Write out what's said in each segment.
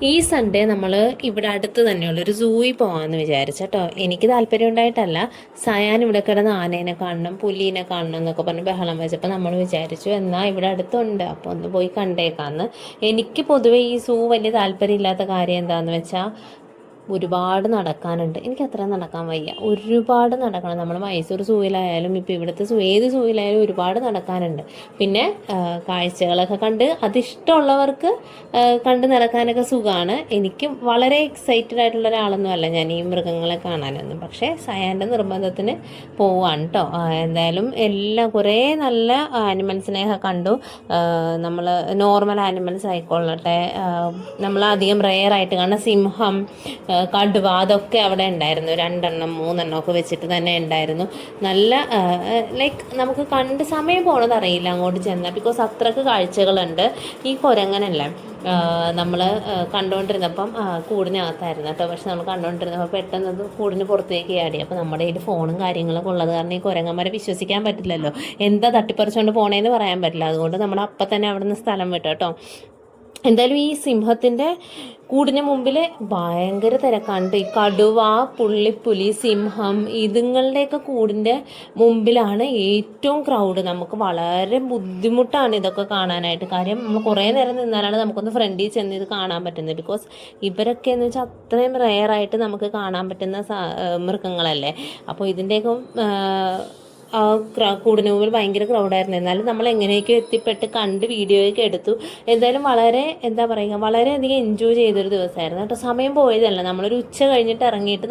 ഈ സൺഡേ നമ്മൾ ഇവിടെ അടുത്ത് തന്നെയുള്ളൊരു സൂയിൽ പോകാമെന്ന് വിചാരിച്ചട്ടോ. എനിക്ക് താല്പര്യം ഉണ്ടായിട്ടല്ല, സയാൻ ഇവിടെ കിടന്ന് ആനേനെ കാണണം, പുലീനെ കാണണം എന്നൊക്കെ പറഞ്ഞ് ബഹളം വെച്ചപ്പോൾ നമ്മൾ വിചാരിച്ചു എന്നാൽ ഇവിടെ അടുത്തുണ്ട്, അപ്പോൾ ഒന്ന് പോയി കണ്ടേക്കാമെന്ന്. എനിക്ക് പൊതുവേ ഈ സൂ വലിയ താല്പര്യമില്ലാത്ത കാര്യം എന്താണെന്ന് വെച്ചാൽ ഒരുപാട് നടക്കാനുണ്ട്. എനിക്ക് അത്ര നടക്കാൻ വയ്യ, ഒരുപാട് നടക്കണം. നമ്മൾ മൈസൂർ സൂവിലായാലും ഇപ്പോൾ ഇവിടുത്തെ ഏത് സൂവിലായാലും ഒരുപാട് നടക്കാനുണ്ട്. പിന്നെ കാഴ്ചകളൊക്കെ കണ്ട് അതിഷ്ടമുള്ളവർക്ക് കണ്ട് നടക്കാനൊക്കെ സുഖമാണ്. എനിക്ക് വളരെ എക്സൈറ്റഡ് ആയിട്ടുള്ള ഒരാളൊന്നും അല്ല ഞാൻ ഈ മൃഗങ്ങളെ കാണാനൊന്നും. പക്ഷേ സയാൻ്റെ നിർബന്ധത്തിന് പോവാണ് കേട്ടോ. എന്തായാലും കുറേ നല്ല ആനിമൽസിനെയൊക്കെ കണ്ടു. നമ്മൾ നോർമൽ ആനിമൽസ് ആയിക്കൊള്ളട്ടെ, നമ്മൾ അധികം റെയർ ആയിട്ട് കാണുന്ന സിംഹം, കടുവ, അതൊക്കെ അവിടെ ഉണ്ടായിരുന്നു. 2 3 ഒക്കെ വെച്ചിട്ട് തന്നെ ഉണ്ടായിരുന്നു. നല്ല ലൈക്ക് നമുക്ക് കണ്ട് സമയം പോണത് അറിയില്ല അങ്ങോട്ട് ചെന്നാൽ, ബിക്കോസ് അത്രക്ക് കാഴ്ചകളുണ്ട്. ഈ കുരങ്ങനല്ല നമ്മൾ കണ്ടുകൊണ്ടിരുന്നപ്പം കൂടിനകത്തായിരുന്നു കേട്ടോ. പക്ഷെ നമ്മൾ കണ്ടുകൊണ്ടിരുന്നപ്പോൾ പെട്ടെന്ന് അത് കൂടിന് പുറത്തേക്ക് ചാടി. അപ്പോൾ നമ്മുടെ കയ്യിൽ ഫോണും കാര്യങ്ങളൊക്കെ ഉള്ളത് കാരണം ഈ കുരങ്ങന്മാരെ വിശ്വസിക്കാൻ പറ്റില്ലല്ലോ, എന്താ തട്ടിപ്പറിച്ചുകൊണ്ട് പോണേന്ന് പറയാൻ പറ്റില്ല. അതുകൊണ്ട് നമ്മൾ അപ്പം തന്നെ അവിടെ നിന്ന് സ്ഥലം വിട്ടു കേട്ടോ. എന്തായാലും ഈ സിംഹത്തിൻ്റെ കൂടിന് മുമ്പിൽ ഭയങ്കര തിരക്കാണ്. ഈ കടുവ, പുള്ളിപ്പുലി, സിംഹം ഇതുങ്ങളുടെയൊക്കെ കൂടിൻ്റെ മുമ്പിലാണ് ഏറ്റവും ക്രൗഡ്. നമുക്ക് വളരെ ബുദ്ധിമുട്ടാണ് ഇതൊക്കെ കാണാനായിട്ട്. കാര്യം നമ്മൾ കുറേ നേരം നിന്നാലാണ് നമുക്കൊന്ന് ഫ്രണ്ടിൽ ചെന്ന് ഇത് കാണാൻ പറ്റുന്നത്. ബിക്കോസ് ഇവരൊക്കെ എന്ന് വെച്ചാൽ അത്രയും റെയറായിട്ട് നമുക്ക് കാണാൻ പറ്റുന്ന മൃഗങ്ങളല്ലേ. അപ്പോൾ ഇതിൻ്റെയൊക്കെ കൂടിന് മുമ്പിൽ ഭയങ്കര ക്രൗഡായിരുന്നു. എന്നാലും നമ്മൾ എങ്ങനെയൊക്കെ എത്തിപ്പെട്ട് കണ്ട് വീഡിയോയൊക്കെ എടുത്തു. എന്തായാലും വളരെ വളരെയധികം എൻജോയ് ചെയ്തൊരു ദിവസമായിരുന്നു കേട്ടോ. സമയം പോയതല്ല, നമ്മളൊരു ഉച്ച കഴിഞ്ഞിട്ട് ഇറങ്ങിയിട്ട്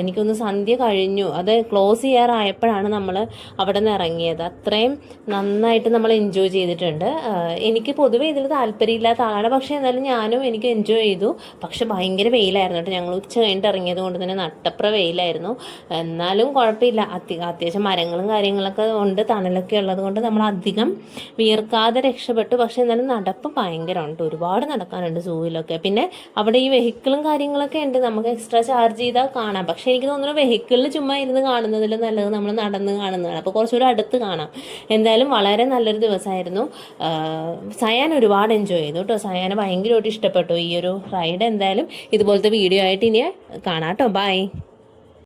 എനിക്കൊന്ന് സന്ധ്യ കഴിഞ്ഞു, അത് ക്ലോസ് ചെയ്യാറായപ്പോഴാണ് നമ്മൾ അവിടെ നിന്ന് ഇറങ്ങിയത്. അത്രയും നന്നായിട്ട് നമ്മൾ എൻജോയ് ചെയ്തിട്ടുണ്ട്. എനിക്ക് പൊതുവെ ഇതിൽ താല്പര്യമില്ലാത്ത ആളാണ്, പക്ഷേ എന്നാലും എനിക്ക് എൻജോയ് ചെയ്തു. പക്ഷെ ഭയങ്കര വെയിലായിരുന്നു കേട്ടോ. ഞങ്ങൾ ഉച്ച കഴിഞ്ഞിട്ട് ഇറങ്ങിയത് കൊണ്ട് തന്നെ നട്ടപ്ര വെയിലായിരുന്നു. എന്നാലും കുഴപ്പമില്ല, അത്യാവശ്യം മരങ്ങളും കാര്യങ്ങളൊക്കെ ഉണ്ട്, തണലൊക്കെ ഉള്ളത് കൊണ്ട് നമ്മൾ അധികം വിയർക്കാതെ രക്ഷപ്പെട്ടു. പക്ഷേ എന്നാലും നടപ്പ് ഭയങ്കരമുണ്ട്, ഒരുപാട് നടക്കാനുണ്ട് സൂവിലൊക്കെ. പിന്നെ അവിടെ ഈ വെഹിക്കിളും കാര്യങ്ങളൊക്കെ ഉണ്ട്, നമുക്ക് എക്സ്ട്രാ ചാർജ് ചെയ്താൽ കാണാം. പക്ഷേ എനിക്ക് തോന്നുന്നു വെഹിക്കിളിൽ ചുമ്മാ ഇരുന്ന് കാണുന്നതിൽ നല്ലത് നമ്മൾ നടന്ന് കാണുന്നതാണ്, അപ്പോൾ കുറച്ചുകൂടെ അടുത്ത് കാണാം. എന്തായാലും വളരെ നല്ലൊരു ദിവസമായിരുന്നു. സയാൻ ഒരുപാട് എൻജോയ് ചെയ്തു കേട്ടോ. സയാനെ ഭയങ്കരമായിട്ട് ഇഷ്ടപ്പെട്ടു ഈ ഒരു റൈഡ്. എന്തായാലും ഇതുപോലത്തെ വീഡിയോ ആയിട്ട് ഇനി കാണാം കേട്ടോ. ബൈ.